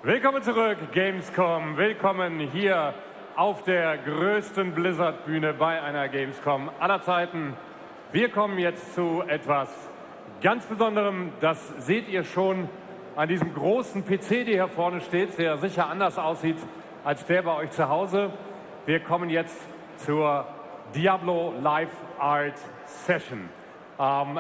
Willkommen zurück, Gamescom. Willkommen hier auf der größten Blizzard-Bühne bei einer Gamescom aller Zeiten. Wir kommen jetzt zu etwas ganz Besonderem. Das seht ihr schon an diesem großen PC, der hier vorne steht, der sicher anders aussieht als der bei euch zu Hause. Wir kommen jetzt zur Diablo Live Art Session.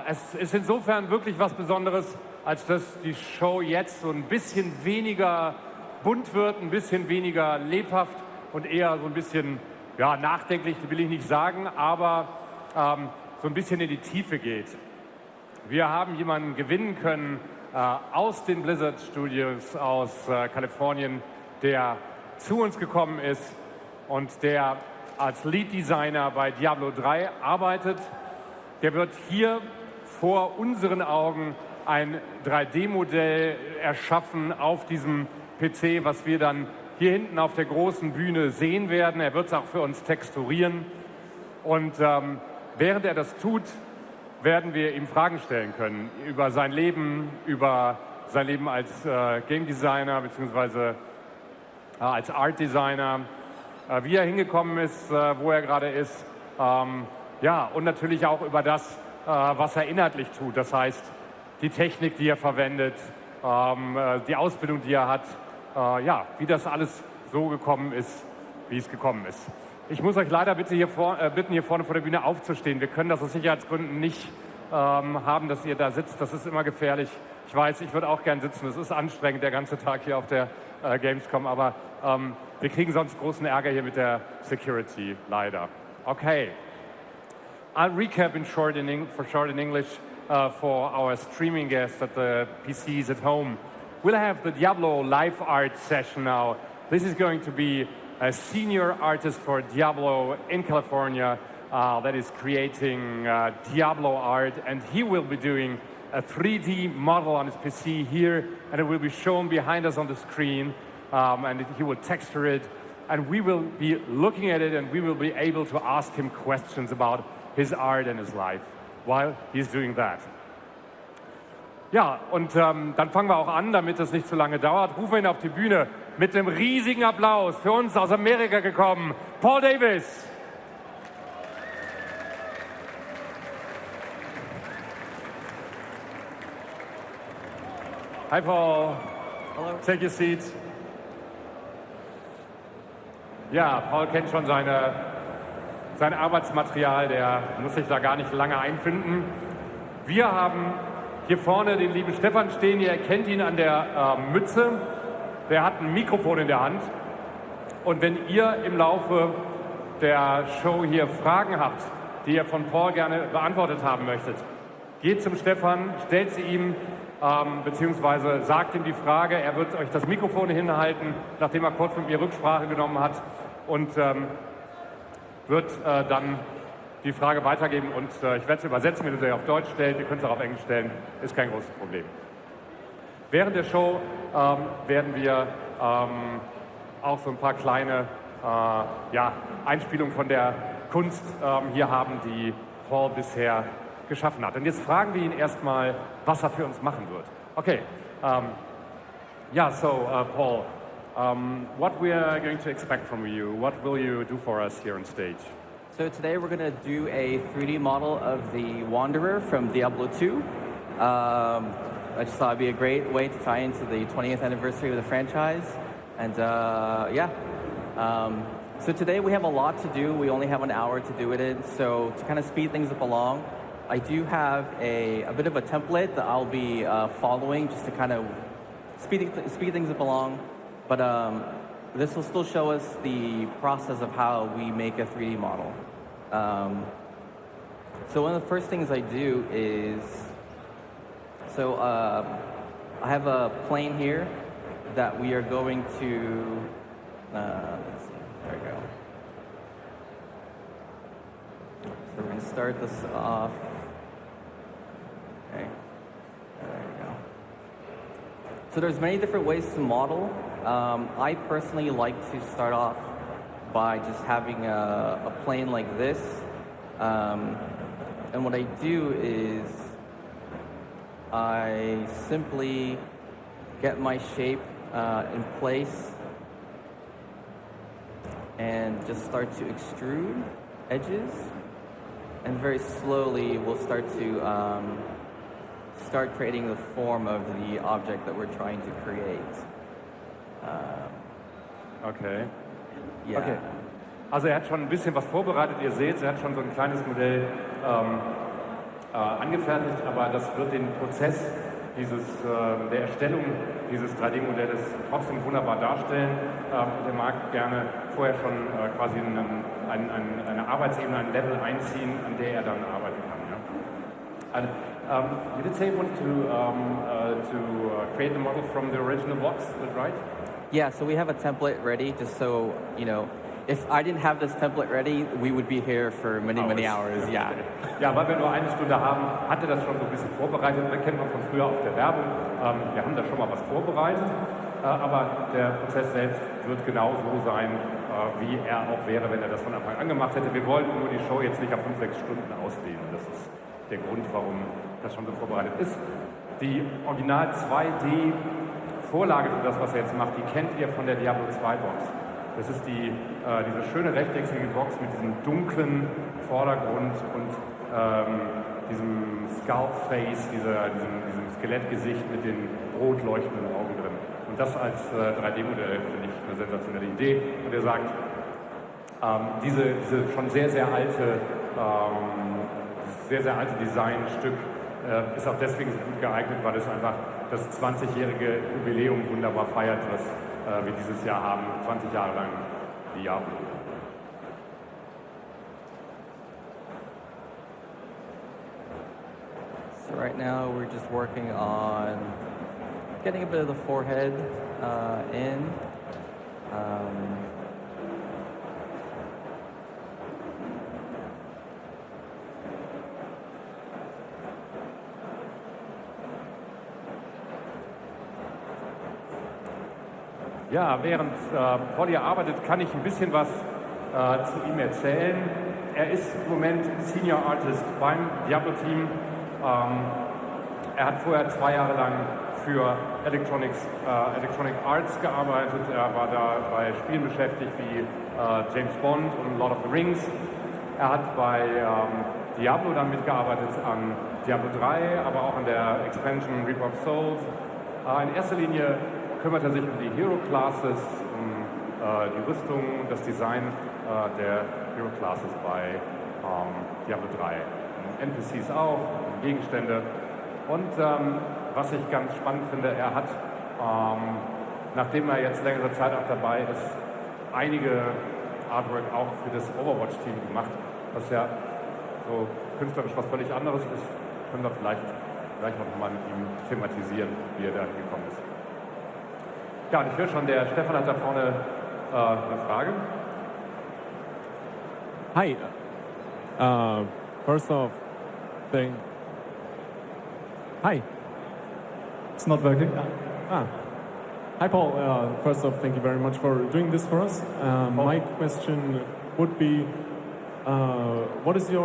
Es ist insofern wirklich was Besonderes, als dass die Show jetzt so ein bisschen weniger bunt wird, ein bisschen weniger lebhaft und eher so ein bisschen, ja, nachdenklich, will ich nicht sagen, aber so ein bisschen in die Tiefe geht. Wir haben jemanden gewinnen können aus den Blizzard Studios aus Kalifornien, der zu uns gekommen ist und der als Lead Designer bei Diablo 3 arbeitet. Der wird hier vor unseren Augen ein 3D-Modell erschaffen auf diesem PC, was wir dann hier hinten auf der großen Bühne sehen werden. Er wird es auch für uns texturieren. Und während er das tut, werden wir ihm Fragen stellen können über sein Leben als Game Designer bzw. Als Art Designer, wie er hingekommen ist, wo er gerade ist. Ja, und natürlich auch über das, was er inhaltlich tut. Das heißt, die Technik, die er verwendet, die Ausbildung, die er hat, ja, wie das alles so gekommen ist, wie es gekommen ist. Ich muss euch leider bitten, hier vorne vor der Bühne aufzustehen. Wir können das aus Sicherheitsgründen nicht haben, dass ihr da sitzt. Das ist immer gefährlich. Ich weiß, ich würde auch gern sitzen. Es ist anstrengend, der ganze Tag hier auf der Gamescom, aber wir kriegen sonst großen Ärger hier mit der Security, leider. Okay. I'll recap for short in English for our streaming guests at the PCs at home. We'll have the Diablo Live Art session now. This is going to be a senior artist for Diablo in California that is creating Diablo art, and he will be doing a 3D model on his PC here, and it will be shown behind us on the screen, and he will texture it, and we will be looking at it, and we will be able to ask him questions about his art and his life while he's doing that. Ja, und dann fangen wir auch an, damit es nicht zu lange dauert. Rufen wir ihn auf die Bühne mit einem riesigen Applaus. Für uns aus Amerika gekommen, Paul David. Hi Paul. Hello. Take your seat. Ja, Paul kennt schon sein Arbeitsmaterial, der muss sich da gar nicht lange einfinden. Wir haben hier vorne den lieben Stefan stehen, ihr erkennt ihn an der Mütze. Der hat ein Mikrofon in der Hand. Und wenn ihr im Laufe der Show hier Fragen habt, die ihr von Paul gerne beantwortet haben möchtet, geht zum Stefan, stellt sie ihm, beziehungsweise sagt ihm die Frage. Er wird euch das Mikrofon hinhalten, nachdem er kurz mit mir Rücksprache genommen hat, und wird dann die Frage weitergeben, und ich werde es übersetzen, wenn ihr sie auf Deutsch stellt. Ihr könnt es auch auf Englisch stellen, ist kein großes Problem. Während der Show werden wir auch so ein paar kleine Einspielungen von der Kunst hier haben, die Paul bisher geschaffen hat. Und jetzt fragen wir ihn erstmal, was er für uns machen wird. Okay, Paul, what we are going to expect from you, what will you do for us here on stage? So today we're going to do a 3D model of the Wanderer from Diablo 2. I just thought it'd be a great way to tie into the 20th anniversary of the franchise. And so today we have a lot to do. We only have an hour to do it in. So to kind of speed things up along, I do have a bit of a template that I'll be following just to kind of speed things up along. But this will still show us the process of how we make a 3D model. So one of the first things I do is, I have a plane here that we are going to, let's see, there we go. So we're going to start this off. Okay, there we go. So there's many different ways to model. I personally like to start off by just having a plane like this. And what I do is I simply get my shape in place and just start to extrude edges, and very slowly we'll start to start creating the form of the object that we're trying to create. Okay. Yeah. Okay. Also er hat schon ein bisschen was vorbereitet, ihr seht, er hat schon so ein kleines Modell angefertigt, aber das wird den Prozess der Erstellung dieses 3D-Modells trotzdem wunderbar darstellen. Er mag gerne vorher schon quasi eine Arbeitsebene, ein Level einziehen, an der er dann arbeiten kann. Ja? And, you did say you wanted to create the model from the original box, is that right? Yeah, so we have a template ready, just so, you know, if I didn't have this template ready, we would be here for many hours, yeah. Ja, weil wir nur eine Stunde haben, hat er das schon so ein bisschen vorbereitet. Das kennt man von früher auf der Werbung. Wir haben da schon mal was vorbereitet, aber der Prozess selbst wird genau so sein, wie er auch wäre, wenn er das von Anfang an gemacht hätte. Wir wollten nur die Show jetzt nicht auf 5-6 Stunden ausdehnen. Das ist der Grund, warum das schon so vorbereitet ist. Die Original 2D-Vorlage für das, was er jetzt macht, die kennt ihr von der Diablo 2 Box. Das ist diese schöne rechteckige Box mit diesem dunklen Vordergrund und diesem Skull-Face, diesem Skelettgesicht mit den rot leuchtenden Augen drin. Und das als 3D-Modell finde ich eine sensationelle Idee. Und er sagt, diese schon sehr alte Designstück ist auch deswegen so gut geeignet, weil es einfach das 20-jährige Jubiläum wunderbar feiert, was wir dieses Jahr haben, 20 Jahre lang Diablo. So right now we're just working on getting a bit of the forehead in. Ja, während Paul hier arbeitet, kann ich ein bisschen was zu ihm erzählen. Er ist im Moment Senior Artist beim Diablo-Team. Er hat vorher 2 Jahre lang für Electronic Arts gearbeitet. Er war da bei Spielen beschäftigt wie James Bond und Lord of the Rings. Er hat bei Diablo dann mitgearbeitet an Diablo 3, aber auch an der Expansion Reaper of Souls. In erster Linie kümmert er sich um die Hero Classes, um die Rüstung, das Design der Hero Classes bei Diablo 3. NPCs auch, Gegenstände. Und was ich ganz spannend finde, er hat, nachdem er jetzt längere Zeit auch dabei ist, einige Artwork auch für das Overwatch-Team gemacht, was ja so künstlerisch was völlig anderes ist. Können wir vielleicht gleich noch mal mit ihm thematisieren, wie er da gekommen ist. Ja, und ich höre schon, der Stefan hat da vorne eine Frage. Hi. First off, Hi. It's not working. Hi, Paul. First off, thank you very much for doing this for us. My question would be, what is the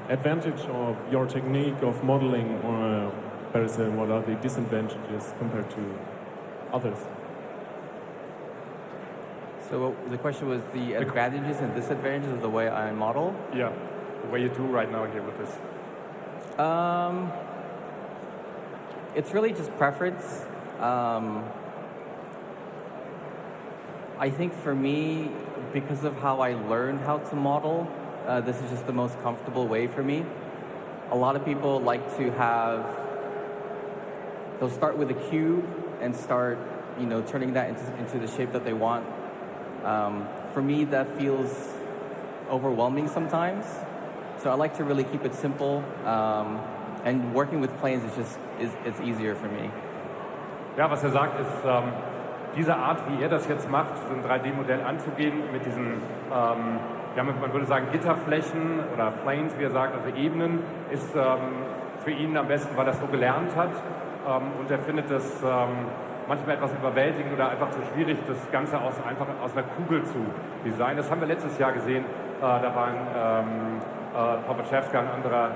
advantage of your technique of modeling, or what are the disadvantages compared to others? So the question was the advantages and disadvantages of the way I model? Yeah, the way you do right now here with this. It's really just preference. I think for me, because of how I learned how to model, this is just the most comfortable way for me. A lot of people like to they'll start with a cube and start, turning that into the shape that they want. For me, that feels overwhelming sometimes. So I like to really keep it simple. And working with planes it's easier for me. Ja, was er sagt, ist, diese Art, wie er das jetzt macht, so ein 3D-Modell anzugehen, mit diesen, man würde sagen, Gitterflächen oder Planes, wie er sagt, also Ebenen, ist für ihn am besten, weil er es so gelernt hat. Und er findet das manchmal etwas überwältigend oder einfach zu schwierig, das Ganze einfach aus einer Kugel zu designen. Das haben wir letztes Jahr gesehen. Da waren Popachevka, ein anderer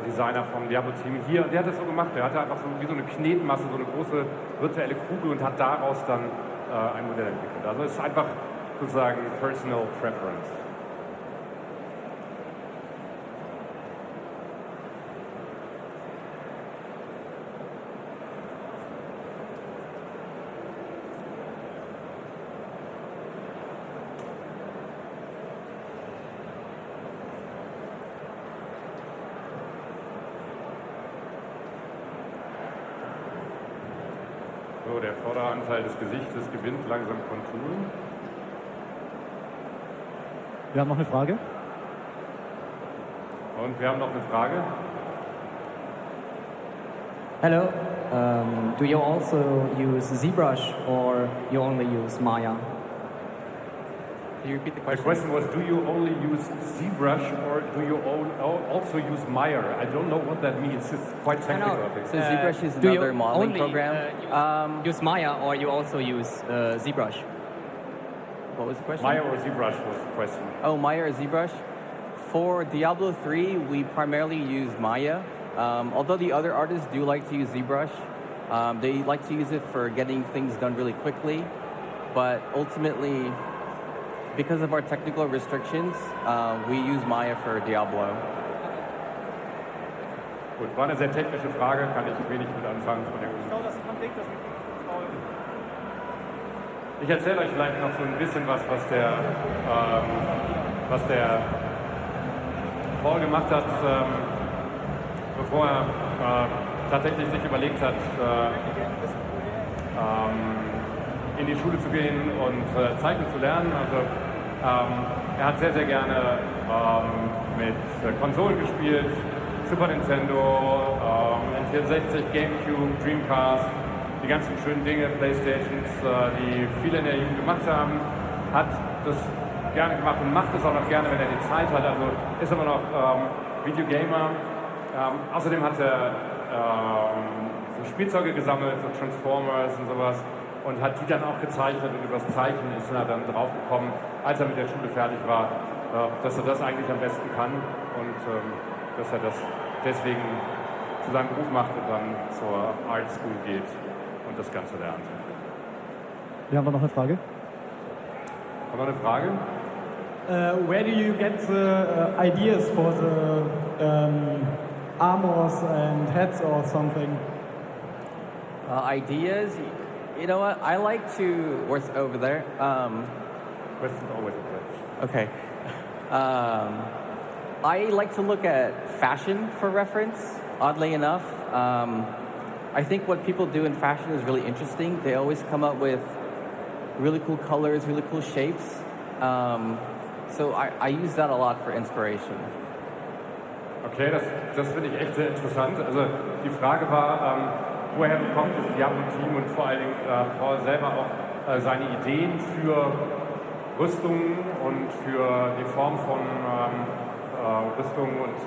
Designer vom Diablo-Team hier. Der hat das so gemacht. Der hatte einfach so wie so eine Knetmasse, so eine große virtuelle Kugel und hat daraus dann ein Modell entwickelt. Also es ist einfach sozusagen Personal Preference. So, der vordere Anteil des Gesichtes gewinnt langsam Konturen. Wir haben noch eine Frage. Und wir haben noch eine Frage. Hello. Do you also use ZBrush or you only use Maya? Can you repeat the The question? question was, do you only use ZBrush or do you also use Meyer? I don't know what that means. It's quite technical. I think. So ZBrush is Do you another modeling only, program. use Maya or you also use ZBrush? What was the question? Meyer or ZBrush was the question. Oh, Maya or ZBrush? For Diablo 3, we primarily use Maya. Although the other artists do like to use ZBrush. They like to use it for getting things done really quickly. But ultimately, because of our technical restrictions, we use Maya for Diablo. Gut, war eine sehr technische Frage, kann ich wenig mit anfangen. Ich erzähle euch vielleicht noch so ein bisschen was der Paul gemacht hat, bevor er tatsächlich sich überlegt hat, in die Schule zu gehen und Zeichnen zu lernen. Also er hat sehr, sehr gerne mit Konsolen gespielt, Super Nintendo, N64, Gamecube, Dreamcast, die ganzen schönen Dinge, Playstations, die viele in der Jugend gemacht haben, hat das gerne gemacht und macht es auch noch gerne, wenn er die Zeit hat. Also ist immer noch Videogamer. Außerdem hat er so Spielzeuge gesammelt, so Transformers und sowas. Und hat die dann auch gezeichnet und übers Zeichnen ist er dann drauf gekommen, als er mit der Schule fertig war, dass er das eigentlich am besten kann und dass er das deswegen zu seinem Beruf macht und dann zur Art School geht und das Ganze lernt. Wir haben da noch eine Frage. Haben wir eine Frage? Where do you get the ideas for the armors and heads or something? Ideas? You know what? I like to. Where's over there? Question's always a question. Okay. I like to look at fashion for reference, oddly enough. I think what people do in fashion is really interesting. They always come up with really cool colors, really cool shapes. So I use that a lot for inspiration. Okay, das finde ich echt sehr interessant. Also die Frage war, woher bekommt das Diablo-Team und vor allen Dingen Paul selber auch seine Ideen für Rüstungen und für die Form von Rüstungen und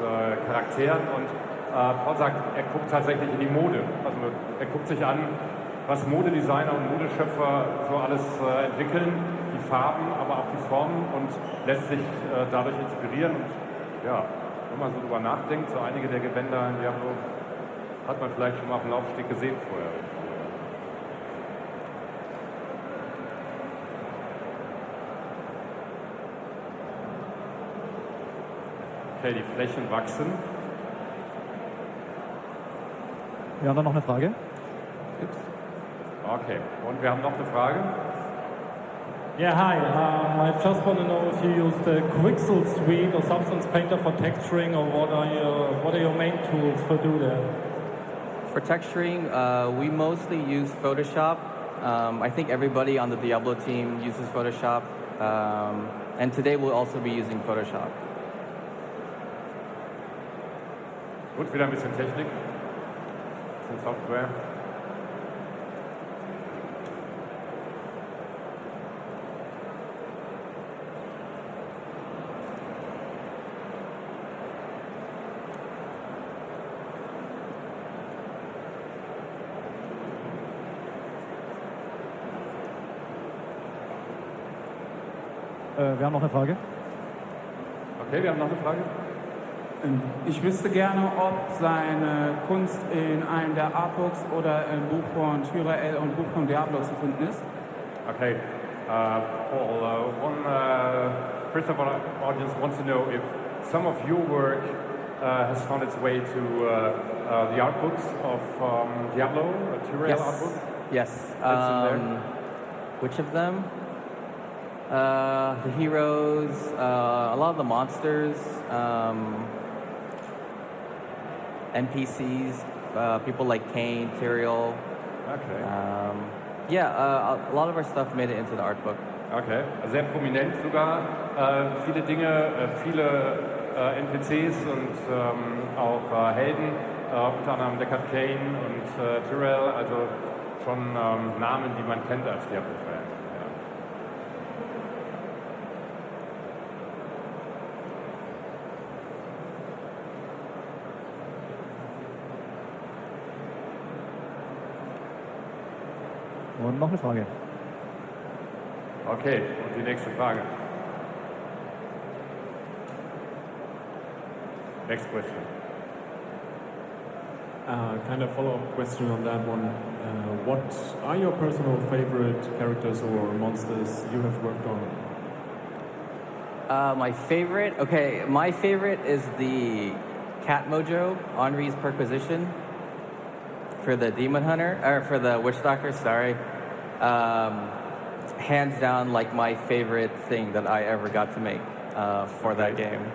Charakteren. Und Paul sagt, er guckt tatsächlich in die Mode. Also er guckt sich an, was Modedesigner und Modeschöpfer so alles entwickeln, die Farben, aber auch die Formen und lässt sich dadurch inspirieren. Und ja, wenn man so drüber nachdenkt, so einige der Gewänder in Diablo hat man vielleicht schon mal auf dem Laufsteg gesehen vorher. Okay, die Flächen wachsen. Wir haben da noch eine Frage. Okay, und wir haben noch eine Frage. Yeah, hi. I just want to know if you use the Quixel suite or Substance Painter for texturing, or what are your main tools for do that? For texturing, we mostly use Photoshop. I think everybody on the Diablo team uses Photoshop. And today we'll also be using Photoshop. Gut, wieder ein bisschen Technik, ein bisschen Software. Wir haben noch eine Frage. Okay, wir haben noch eine Frage. Ich wüsste gerne, ob seine Kunst in einem der Artbooks oder im Buch von Tyrael und Buch von Diablo zu finden ist. Okay, Paul, first of all, our audience wants to know if some of your work has found its way to the art books of Diablo, Tyrael art book? Yes. Which of them? The heroes, a lot of the monsters, NPCs, people like Cain, Tyrael. Okay. A lot of our stuff made it into the art book. Okay, sehr prominent sogar. Viele Dinge, viele NPCs und auch Helden, unter anderem Deckard Cain und Tyrael, also schon Namen, die man kennt als Diablo-Fan. Und noch eine Frage. Okay, und die nächste Frage. Next question. Kind of follow-up question on that one. What are your personal favorite characters or monsters you have worked on? My favorite is the Cat Mojo, Henri's perquisition for the Demon Hunter, or for the Witch Doctor, sorry. Hands down, like my favorite thing that I ever got to make for that game.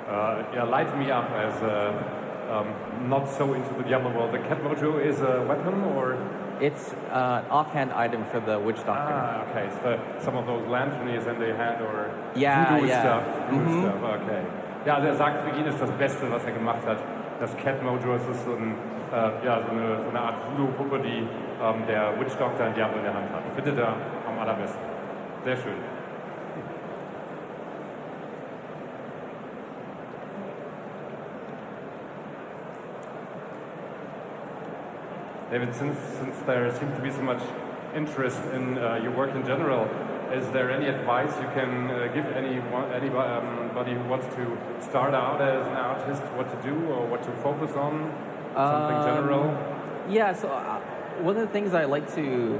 Light me up as not so into the Diablo world. The Cat Mojo is a weapon, or? It's an offhand item for the Witch Doctor. Ah, okay. So some of those lanterns in their hand, or voodoo stuff. Stuff. Okay. Ja, also er sagt, für ihn ist das Beste, was er gemacht hat, das Cat Mojo. Es ist so eine Art Voodoo-Puppe, die der Witch Doctor in Diablo in der Hand hat. Findet er am allerbesten. Sehr schön. David, since there seems to be so much interest in your work in general, is there any advice you can give anybody who wants to start out as an artist, what to do or what to focus on? Something general? Yeah, so one of the things I like to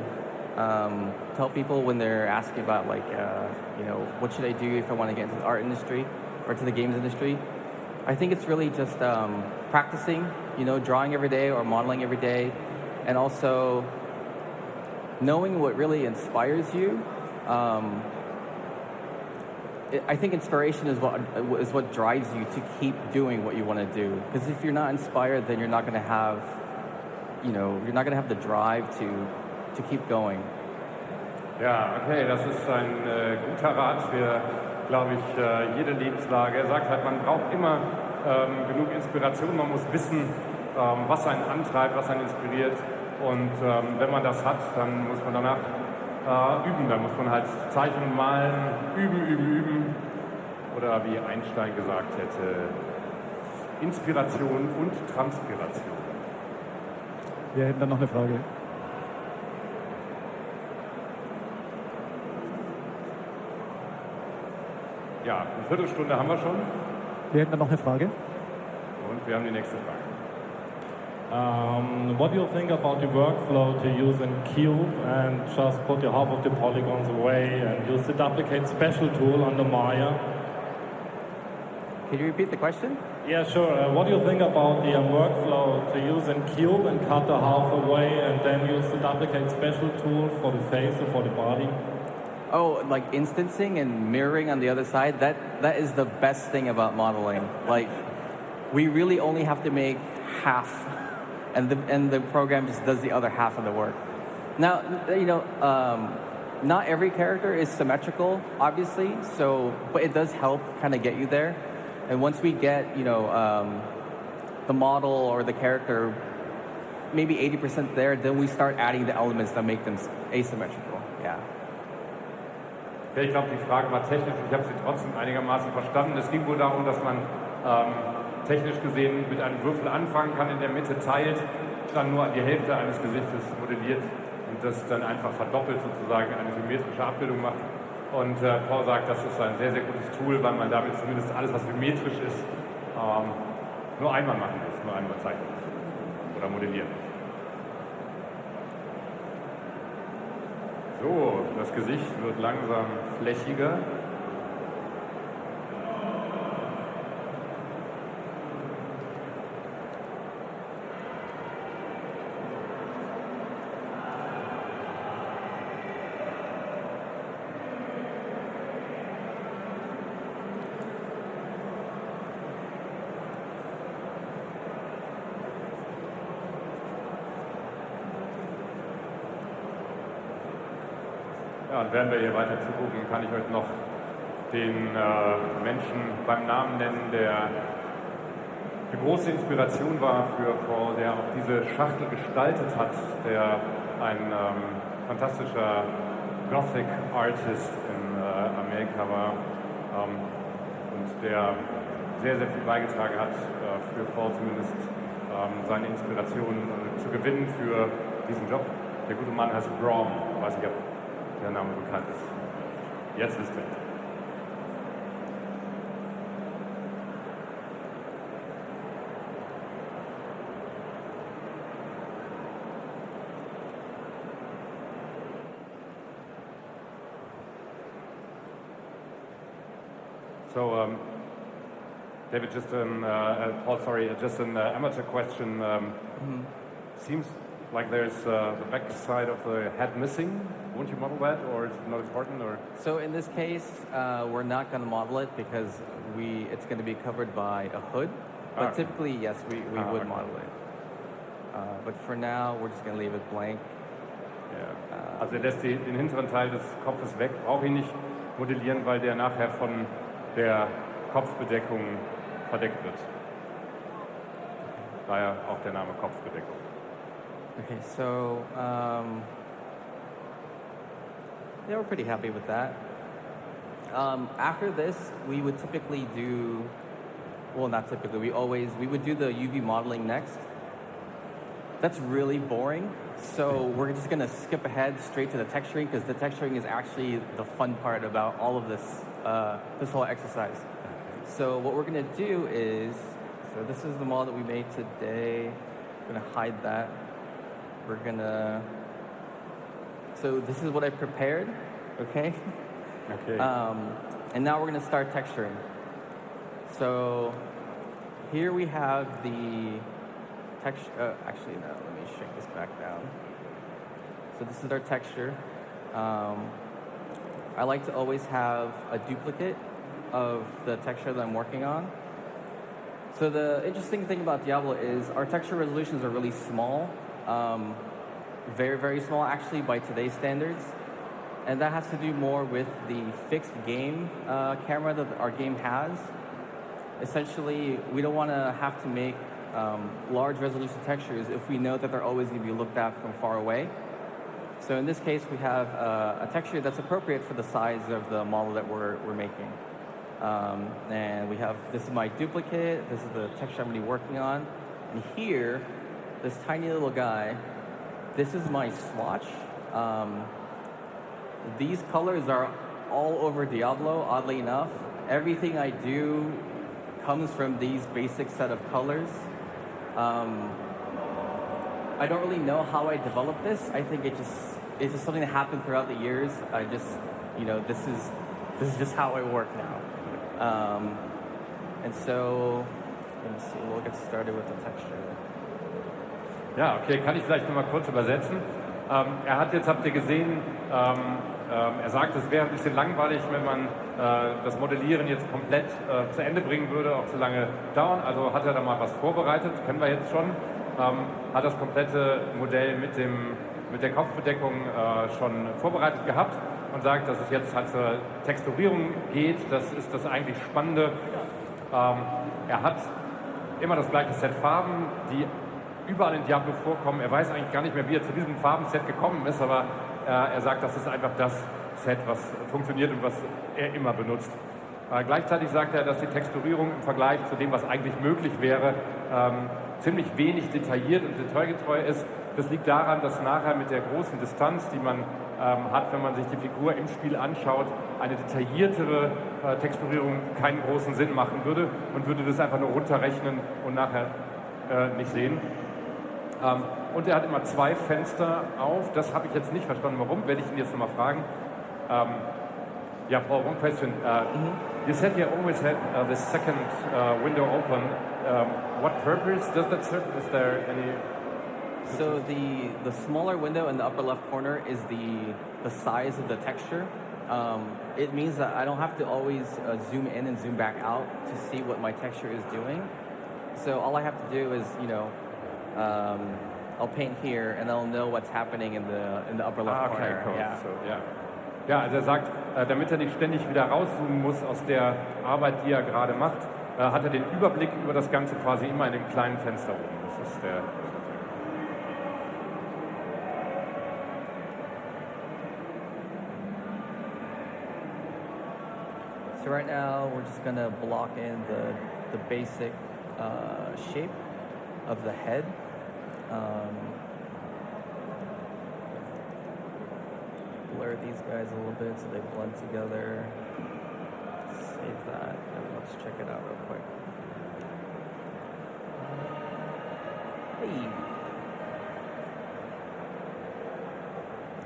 tell people when they're asking about, like, what should I do if I want to get into the art industry or to the games industry, I think it's really just practicing, drawing every day or modeling every day, and also knowing what really inspires you. I think inspiration is what drives you to keep doing what you want to do. Because if you're not inspired, then you're not going to have, the drive to keep going. Ja, okay, das ist ein guter Rat für, glaube ich, jede Lebenslage. Er sagt halt, man braucht immer genug Inspiration, man muss wissen, was einen antreibt, was einen inspiriert. Und wenn man das hat, dann muss man danach üben. Dann muss man halt zeichnen und malen, üben. Oder wie Einstein gesagt hätte, Inspiration und Transpiration. Wir hätten dann noch eine Frage. Ja, eine Viertelstunde haben wir schon. Wir hätten dann noch eine Frage. Und wir haben die nächste Frage. What do you think about the workflow to use in Cube and just put half of the polygons away and use the duplicate special tool under Maya? Can you repeat the question? Yeah, sure. What do you think about the workflow to use in Cube and cut the half away and then use the duplicate special tool for the face or for the body? Oh, like instancing and mirroring on the other side? That is the best thing about modeling. Like, we really only have to make half, and the program just does the other half of the work. Now, not every character is symmetrical, obviously, but it does help kind of get you there. And once we get, the model or the character maybe 80% there, then we start adding the elements that make them asymmetrical. Yeah. Ja, ich glaube, die Frage war technisch und ich habe sie trotzdem einigermaßen verstanden. Es ging wohl darum, dass man technisch gesehen mit einem Würfel anfangen kann, in der Mitte teilt, dann nur die Hälfte eines Gesichtes modelliert und das dann einfach verdoppelt sozusagen eine symmetrische Abbildung macht. Und Paul sagt, das ist ein sehr, sehr gutes Tool, weil man damit zumindest alles, was symmetrisch ist, nur einmal machen muss, nur einmal zeichnen muss oder modellieren muss. So, das Gesicht wird langsam flächiger. Ja, und während wir hier weiter zugucken, kann ich euch noch den Menschen beim Namen nennen, der eine große Inspiration war für Paul, der auch diese Schachtel gestaltet hat, der ein fantastischer Gothic Artist in Amerika war und der sehr, sehr viel beigetragen hat, für Paul zumindest seine Inspiration zu gewinnen für diesen Job. Der gute Mann heißt Brom, weiß nicht, ob der Name bekannt ist. Jetzt wisst ihr. So, David, just Paul, sorry, just an amateur question. Seems like there's the back side of the head missing. Won't you model that, or is it not important? Or So in this case, we're not going to model it because it's going to be covered by a hood. But typically, yes, we would model it. But for now, we're just going to leave it blank. ja. Also er lässt den hinteren Teil des Kopfes weg, braucht ihn nicht modellieren, weil der nachher von der Kopfbedeckung verdeckt wird. Daher auch der Name Kopfbedeckung. Okay, so yeah, we're pretty happy with that. After this, we would typically do, well, not typically, we would do the UV modeling next. That's really boring, so we're just gonna skip ahead straight to the texturing because the texturing is actually the fun part about all of this, this whole exercise. So what we're gonna do is, so this is the model that we made today. I'm gonna hide that. We're gonna, so this is what I prepared, okay? Okay. And now we're gonna start texturing. So here we have the texture, actually no, let me shrink this back down. So this is our texture. I like to always have a duplicate of the texture that I'm working on. So the interesting thing about Diablo is our texture resolutions are really small. Very, very small actually by today's standards. And that has to do more with the fixed game camera that our game has. Essentially, we don't want to have to make large resolution textures if we know that they're always going to be looked at from far away. So in this case, we have a texture that's appropriate for the size of the model that we're making. And we have, this is my duplicate, this is the texture I'm going to be working on. And here, this tiny little guy, this is my swatch. These colors are all over Diablo, oddly enough. Everything I do comes from these basic set of colors. I don't really know how I developed this. I think it's just something that happened throughout the years. I just, you know, this is just how I work now. And so, let me see, we'll get started with the texture. Ja, okay, kann ich vielleicht noch mal kurz übersetzen. Er hat jetzt, habt ihr gesehen, er sagt, es wäre ein bisschen langweilig, wenn man das Modellieren jetzt komplett zu Ende bringen würde, auch zu lange dauern. Also hat er da mal was vorbereitet, können wir jetzt schon. Hat das komplette Modell mit der Kopfbedeckung schon vorbereitet gehabt und sagt, dass es jetzt halt zur Texturierung geht. Das ist das eigentlich Spannende. Er hat immer das gleiche Set Farben, die überall in Diablo vorkommen. Er weiß eigentlich gar nicht mehr, wie er zu diesem Farbenset gekommen ist, aber er sagt, das ist einfach das Set, was funktioniert und was er immer benutzt. Gleichzeitig sagt er, dass die Texturierung im Vergleich zu dem, was eigentlich möglich wäre, ziemlich wenig detailliert und detailgetreu ist. Das liegt daran, dass nachher mit der großen Distanz, die man hat, wenn man sich die Figur im Spiel anschaut, eine detailliertere Texturierung keinen großen Sinn machen würde und würde das einfach nur runterrechnen und nachher nicht sehen. Und er hat immer 2 Fenster auf. Das habe ich jetzt nicht verstanden, warum. Werde ich ihn jetzt nochmal fragen. Yeah, Paul, one question. You said you always had the second window open. What purpose does that serve? Is there any... So the smaller window in the upper left corner is the size of the texture. It means that I don't have to always zoom in and zoom back out to see what my texture is doing. So all I have to do is, you know, I'll paint here and I'll know what's happening in the upper left corner. Cool. Yeah. So, yeah. Ja, also er sagt, damit er nicht ständig wieder rauszoomen muss aus der Arbeit, die er gerade macht, hat er den Überblick über das Ganze quasi immer in dem kleinen Fenster oben. Das ist der... So right now we're just gonna block in the basic shape of the head. Blur these guys a little bit so they blend together. Save that and let's check it out real quick. Hey.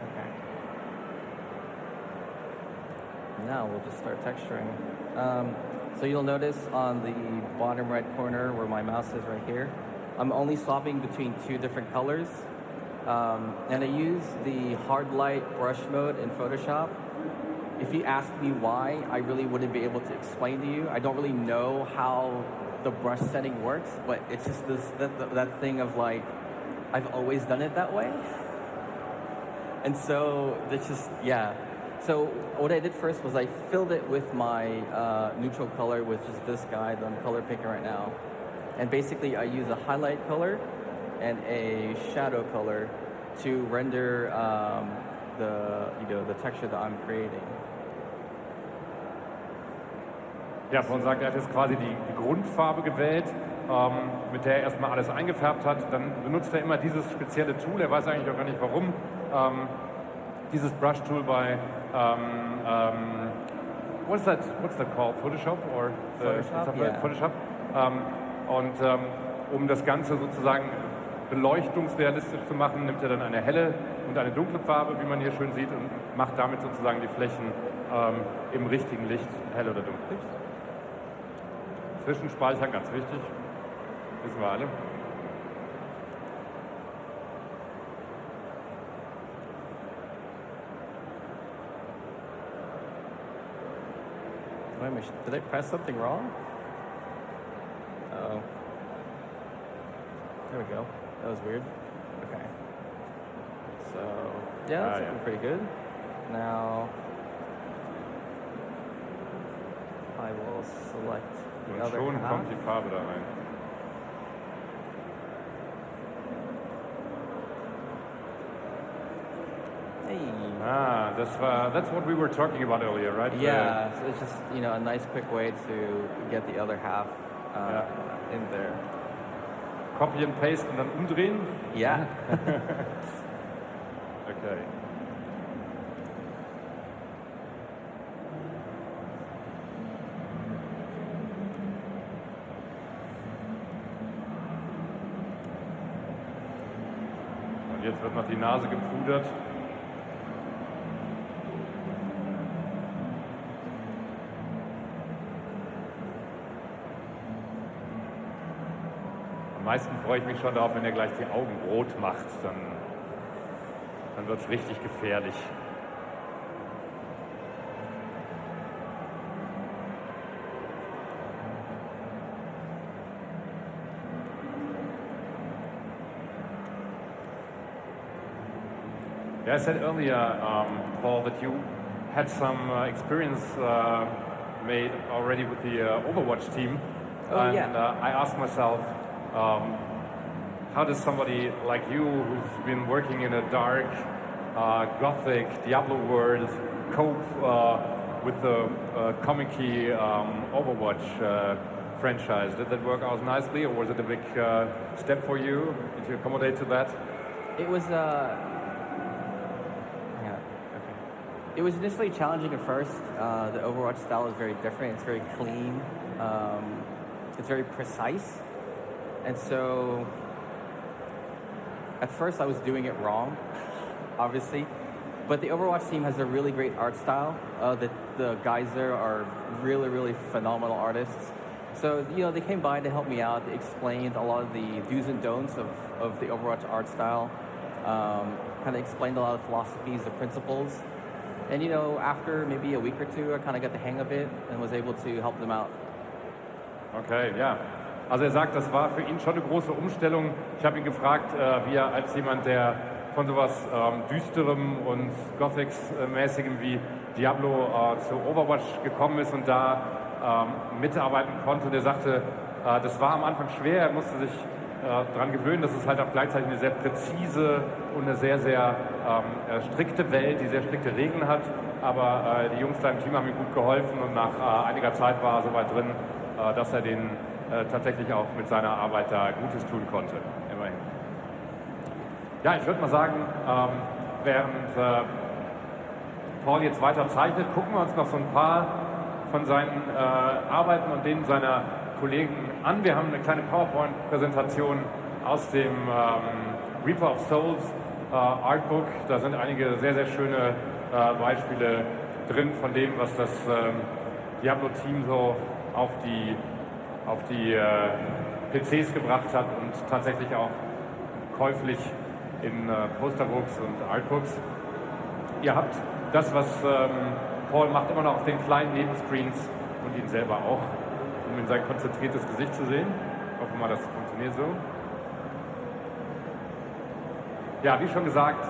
Okay. Now we'll just start texturing. So you'll notice on the bottom right corner where my mouse is right here, I'm only swapping between 2 different colors. And I use the hard light brush mode in Photoshop. If you ask me why, I really wouldn't be able to explain to you. I don't really know how the brush setting works, but it's just that thing of like, I've always done it that way. And so it's just, yeah. So what I did first was I filled it with my neutral color, which is this guy that I'm color picking right now. And basically I use a highlight color and a shadow color to render the texture that I'm creating. Ja, Paul sagt, er hat jetzt quasi die Grundfarbe gewählt, mit der er erstmal alles eingefärbt hat. Dann benutzt er immer dieses spezielle Tool, er weiß eigentlich auch gar nicht warum. Dieses Brush-Tool bei, what's that called? Photoshop? Or Photoshop, yeah. Photoshop. Um das Ganze sozusagen beleuchtungsrealistisch zu machen, nimmt er dann eine helle und eine dunkle Farbe, wie man hier schön sieht, und macht damit sozusagen die Flächen im richtigen Licht, hell oder dunkel. Zwischenspeichern, ganz wichtig, wissen wir alle. Wait a minute, did I press something wrong? Oh. There we go. That was weird. Okay. So, yeah, that's looking pretty good. Now, I will select the other schon half. kommt die Farbe da rein. Hey. That's what we were talking about earlier, right? Yeah, so it's just, you know, a nice quick way to get the other half in there. Copy and paste und dann umdrehen? Yeah. Okay. Und jetzt wird noch die Nase gepudert. Am meisten freue ich mich schon darauf, wenn er gleich die Augen rot macht, dann wird es richtig gefährlich. Yeah, I said earlier, Paul, that you had some experience made already with the Overwatch team. And I asked myself, how does somebody like you, who's been working in a dark, gothic Diablo world, cope with the comic-y Overwatch franchise? Did that work out nicely, or was it a big step for you? Did you accommodate to that? It was It was initially challenging at first. The Overwatch style is very different. It's very clean. It's very precise. And so, at first I was doing it wrong, obviously. But the Overwatch team has a really great art style. The guys there are really, really phenomenal artists. So, you know, they came by to help me out. They explained a lot of the do's and don'ts of the Overwatch art style. Kind of explained a lot of philosophies, the principles. And, you know, after maybe a week or two, I kind of got the hang of it and was able to help them out. Okay, ja. Also er sagt, das war für ihn schon eine große Umstellung. Ich habe ihn gefragt, wie er als jemand, der von sowas Düsterem und Gothics-mäßigem wie Diablo zu Overwatch gekommen ist und da mitarbeiten konnte. Und er sagte, das war am Anfang schwer, er musste sich daran gewöhnen, dass es halt auch gleichzeitig eine sehr präzise und eine sehr, sehr strikte Welt, die sehr strikte Regeln hat. Aber die Jungs da im Team haben ihm gut geholfen und nach einiger Zeit war er so weit drin, dass er den tatsächlich auch mit seiner Arbeit da Gutes tun konnte. Immerhin. Ja, ich würde mal sagen, während Paul jetzt weiter zeichnet, gucken wir uns noch so ein paar von seinen Arbeiten und denen seiner Kollegen an. Wir haben eine kleine PowerPoint-Präsentation aus dem Reaper of Souls Artbook. Da sind einige sehr, sehr schöne Beispiele drin von dem, was das Diablo-Team so auf die PCs gebracht hat und tatsächlich auch käuflich in Posterbooks und Artbooks. Ihr habt das, was Paul macht, immer noch auf den kleinen Nebenscreens und ihn selber auch, um in sein konzentriertes Gesicht zu sehen. Hoffen wir mal, das funktioniert so. Ja, wie schon gesagt,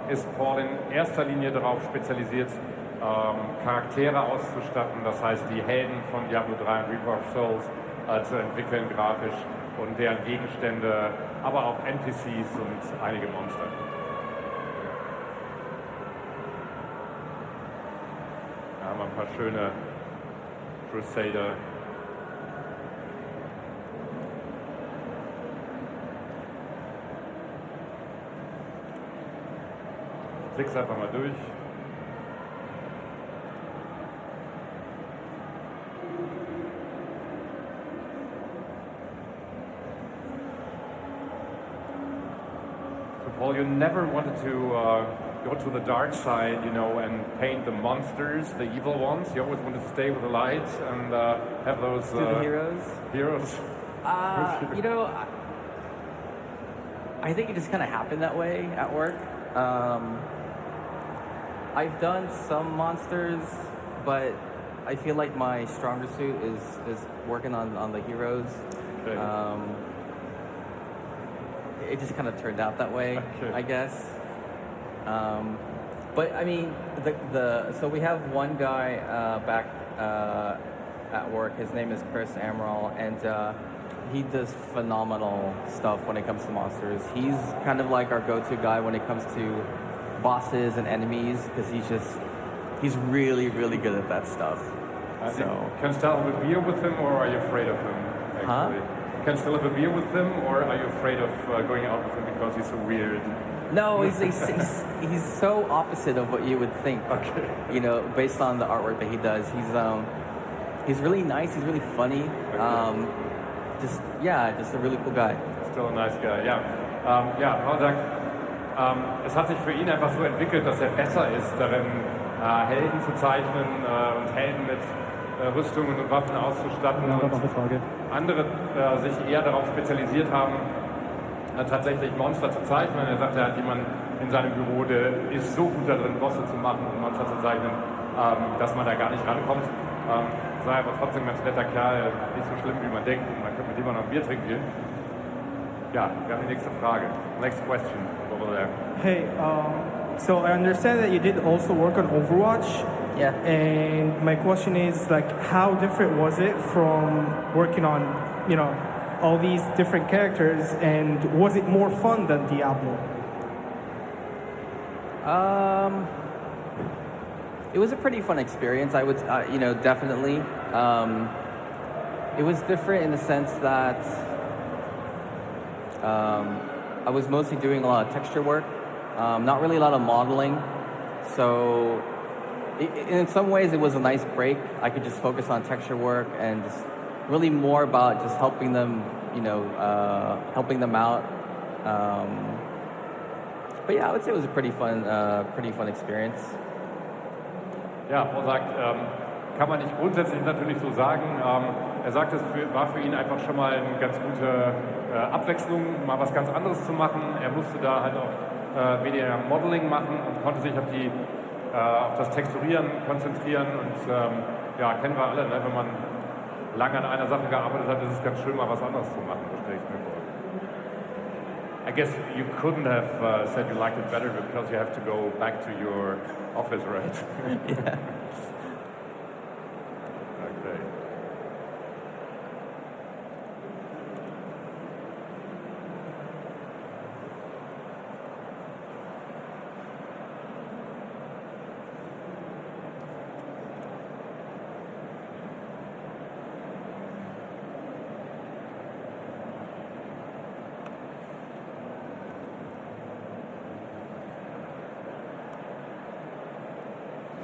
ist Paul in erster Linie darauf spezialisiert, Charaktere auszustatten, das heißt die Helden von Diablo 3 und Reaper of Souls zu entwickeln grafisch und deren Gegenstände, aber auch NPCs und einige Monster. Da haben wir ein paar schöne Crusader. Klick's einfach mal durch. So Paul, you never wanted to go to the dark side, you know, and paint the monsters, the evil ones. You always wanted to stay with the light and have those Do the heroes? Heroes. You know, I think it just kind of happened that way at work. I've done some monsters, but I feel like my stronger suit is working on the heroes. Okay. It just kind of turned out that way, Okay. I guess. But I mean, so we have one guy back at work. His name is Chris Amaral, and he does phenomenal stuff when it comes to monsters. He's kind of like our go-to guy when it comes to bosses and enemies, because he's really, really good at that stuff. So Can you still have a beer with him, or are you afraid of him? Actually? Can you still have a beer with him, or are you afraid of going out with him because he's so weird? no, he's so opposite of what you would think. Okay. You know, based on the artwork that he does, he's really nice. He's really funny. Okay. Just a really cool guy. Still a nice guy, ja. Ja, Paul sagt, es hat sich für ihn einfach so entwickelt, dass er besser ist darin, Helden zu zeichnen und Helden mit Rüstungen und Waffen auszustatten. Noch Und eine Frage. andere sich eher darauf spezialisiert haben, tatsächlich Monster zu zeichnen. Er sagt, er hat jemanden in seinem Büro, der ist so gut darin, Bosse zu machen und Monster zu zeichnen, dass man da gar nicht rankommt. Sei aber trotzdem ein ganz netter Kerl, nicht so schlimm, wie man denkt, und man könnte mit ihm noch ein Bier trinken gehen. Ja, wir haben die nächste Frage. Next question over there. Hey, so I understand that you did also work on Overwatch. Yeah. And my question is, like, how different was it from working on, you know, all these different characters, and was it more fun than Diablo? It was a pretty fun experience. I would, definitely. It was different in the sense that I was mostly doing a lot of texture work, not really a lot of modeling. So in some ways it was a nice break. I could just focus on texture work and just really more about just helping them, helping them out. But yeah, I would say it was a pretty fun experience. Ja, Paul sagt, kann man nicht grundsätzlich natürlich so sagen. Er sagt, es war für ihn einfach schon mal eine ganz gute Abwechslung, mal was ganz anderes zu machen. Er musste da halt auch weniger Modeling machen und konnte sich auf das Texturieren konzentrieren. Und ja, kennen wir alle, ne? Wenn man lange an einer Sache gearbeitet hat, ist es ganz schön, mal was anderes zu machen, das stelle ich mir vor. I guess you couldn't have said you liked it better because you have to go back to your office, right? Yeah. Okay.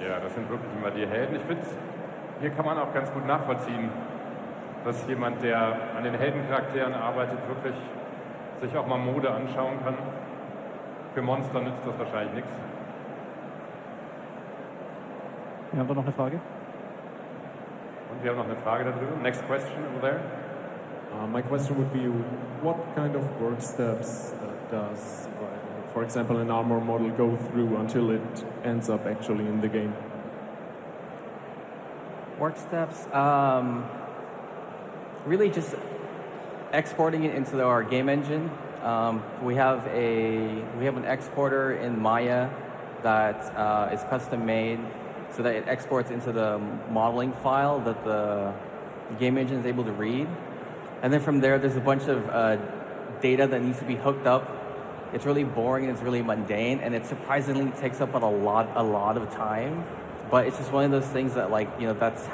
Ja, das sind wirklich immer die Helden. Ich finde, hier kann man auch ganz gut nachvollziehen, dass jemand, der an den Heldencharakteren arbeitet, wirklich sich auch mal Mode anschauen kann. Für Monster nützt das wahrscheinlich nichts. Wir haben da noch eine Frage. Und wir haben noch eine Frage darüber. Next question over there. My question would be, what kind of work steps does, for example, an armor model go through until it ends up actually in the game? Work steps, really just exporting it into our game engine. We have an exporter in Maya that is custom made so that it exports into the modeling file that the game engine is able to read. And then from there, there's a bunch of data that needs to be hooked up. It's really boring and it's really mundane, and it surprisingly takes up a lot of time. But it's just one of those things that, like, that's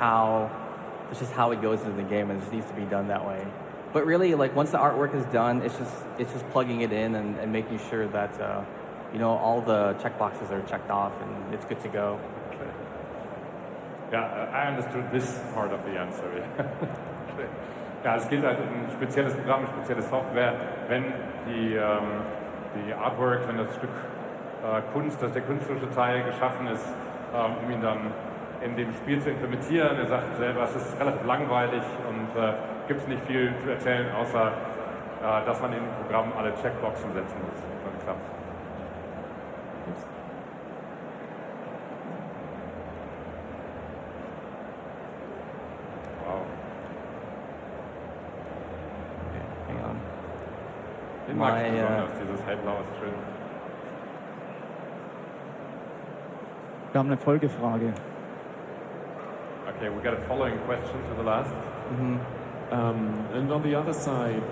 just how it goes into the game, and it just needs to be done that way. But really, like, once the artwork is done, it's just plugging it in and making sure that all the checkboxes are checked off and it's good to go. Okay. Yeah, I understood this part of the answer. Okay. Ja, es gilt halt ein spezielles Programm, eine spezielle Software, wenn die Artwork, wenn das Stück Kunst, dass der künstlerische Teil geschaffen ist, um ihn dann in dem Spiel zu implementieren. Er sagt selber, es ist relativ langweilig und gibt es nicht viel zu erzählen, außer dass man in dem Programm alle Checkboxen setzen muss. Dann klappt. Wow. Okay, hang on. Den mag ich besonders, dieses hellblau ist schön. Wir haben eine Folgefrage. Okay, we got a following question to the last. And on the other side,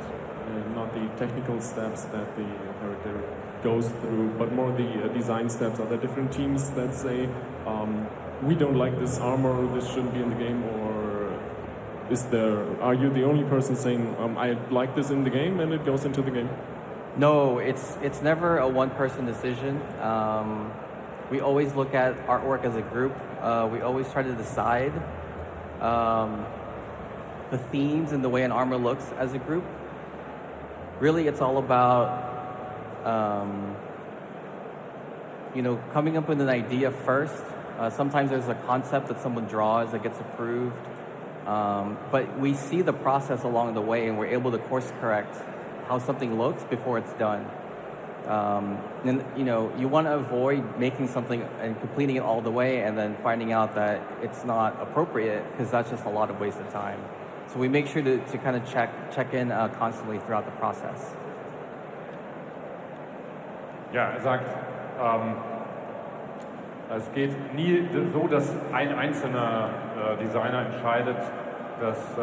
not the technical steps that the character goes through, but more the design steps. Are there different teams that say, we don't like this armor, this shouldn't be in the game, or are you the only person saying, I like this in the game and it goes into the game? No, it's never a one-person decision. We always look at artwork as a group. We always try to decide the themes and the way an armor looks as a group. Really, it's all about coming up with an idea first. Sometimes there's a concept that someone draws that gets approved. But we see the process along the way, and we're able to course correct how something looks before it's done. And you want to avoid making something and completing it all the way and then finding out that it's not appropriate, because that's just a lot of wasted time. So we make sure to kind of check in constantly throughout the process. Ja, er sagt, es geht nie so, dass ein einzelner Designer entscheidet, dass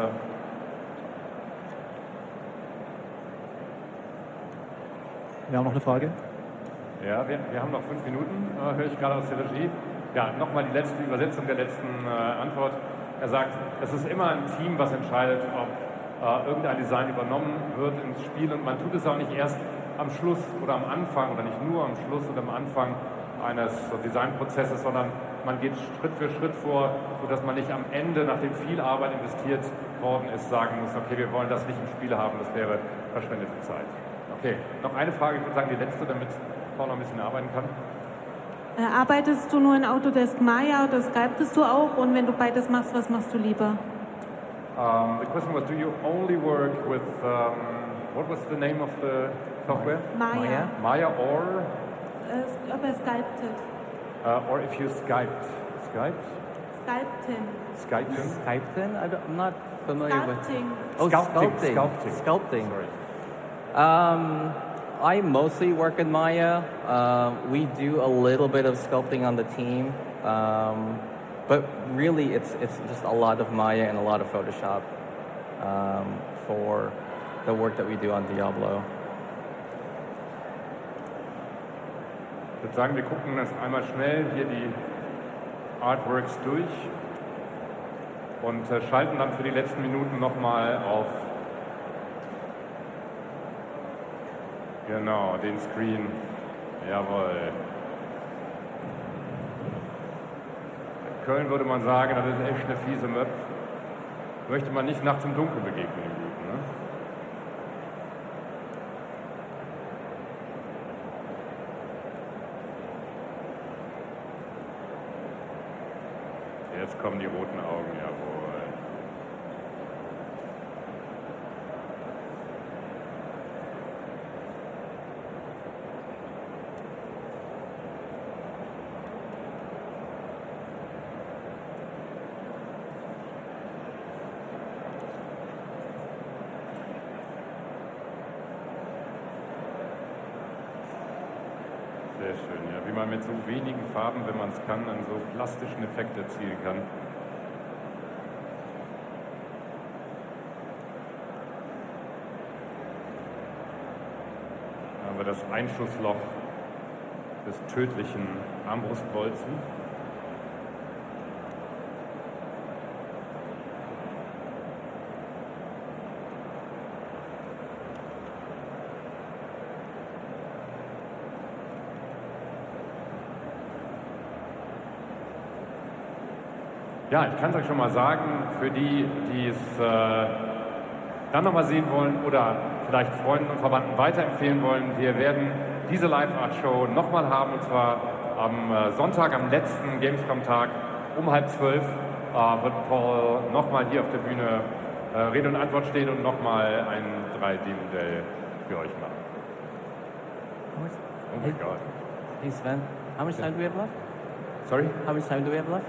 Wir haben noch eine Frage. Ja, wir haben noch 5 Minuten, höre ich gerade aus der Regie. Ja, nochmal die letzte Übersetzung der letzten Antwort. Er sagt, es ist immer ein Team, was entscheidet, ob irgendein Design übernommen wird ins Spiel, und man tut es auch nicht erst am Schluss oder am Anfang oder nicht nur am Schluss oder am Anfang eines Designprozesses, sondern man geht Schritt für Schritt vor, sodass man nicht am Ende, nachdem viel Arbeit investiert worden ist, sagen muss, okay, wir wollen das nicht im Spiel haben, das wäre verschwendete Zeit. Okay, noch eine Frage, ich würde sagen die letzte, damit Paul noch ein bisschen arbeiten kann. Arbeitest du nur in Autodesk Maya oder Skypest du auch? Und wenn du beides machst, was machst du lieber? The question was, do you only work with, what was the name of the software? Maya. Maya or? Ob er skyptet. Or if you Skyped. Skyped? Skypten. Skypten? Skypten? I'm not familiar Sculpting. with... Oh, Sculpting. Sculpting. Sorry. I mostly work in Maya. We do a little bit of sculpting on the team. But really, it's just a lot of Maya and a lot of Photoshop for the work that we do on Diablo. Ich würde sagen, wir gucken das einmal schnell hier die Artworks durch und schalten dann für die letzten Minuten nochmal auf genau den Screen. Jawohl. In Köln würde man sagen, das ist echt eine fiese Map. Möchte man nicht nachts im Dunkeln begegnen im Guten, ne? Jetzt kommen die roten Augen, jawohl. Sehr schön, ja. Wie man mit so wenigen Farben, wenn man es kann, an so plastischen Effekt erzielen kann. Da haben wir das Einschussloch des tödlichen Armbrustbolzen. Ja, ich kann es euch schon mal sagen, für die, die es dann nochmal sehen wollen oder vielleicht Freunden und Verwandten weiterempfehlen wollen, wir werden diese Live-Art-Show nochmal haben, und zwar am Sonntag, am letzten Gamescom-Tag um 11:30 wird Paul nochmal hier auf der Bühne Rede und Antwort stehen und nochmal ein 3D-Modell für euch machen. Oh my God. Hey Sven, how much time do we have left? Sorry? How much time do we have left?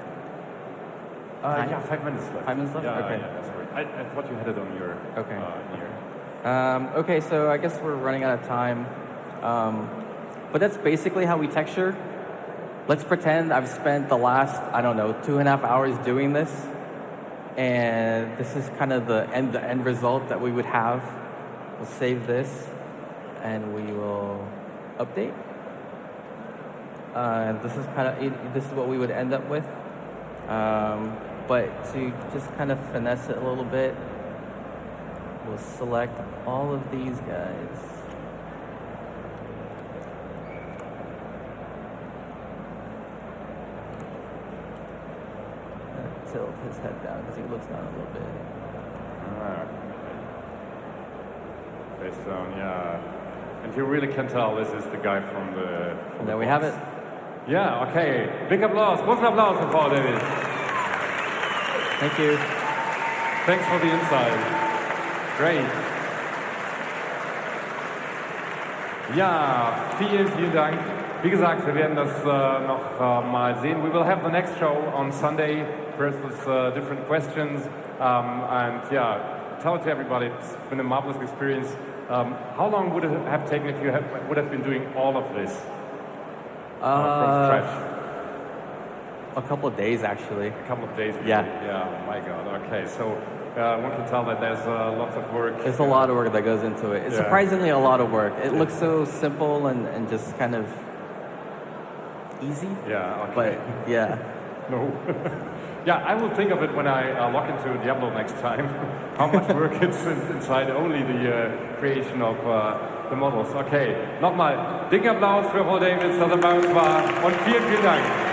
Yeah, 5 minutes left. 5 minutes left? Yeah, Okay. yeah, that's right. I thought you had it on your Okay. here. Okay, so I guess we're running out of time. But that's basically how we texture. Let's pretend I've spent the last, I don't know, 2.5 hours doing this. And this is kind of the end result that we would have. We'll save this and we will update. This is what we would end up with. But to just kind of finesse it a little bit, we'll select all of these guys. Tilt his head down because he looks down a little bit. Face down, yeah. And you really can tell this is the guy from the. And there we have it. Yeah, okay. Big applause. Großen Applaus für Paul David. Thank you. Thanks for the insight. Great. Ja, vielen Dank. Wie gesagt, wir werden das noch mal sehen. We will have the next show on Sunday, first with different questions. And yeah, tell it to everybody, it's been a marvelous experience. How long would it have taken if you would have been doing all of this from scratch? A couple of days, actually. A couple of days? Really? Yeah. Yeah, oh my God. Okay, so one can tell that there's lots of work. There's a lot of work that goes into it. It's surprisingly a lot of work. It looks so simple and just kind of easy. Yeah, okay. But, yeah. No. Yeah, I will think of it when I log into Diablo next time. How much work it's inside only the creation of the models. Okay, nochmal dicken Applaus für Paul David, dass er bei uns war und vielen, vielen Dank.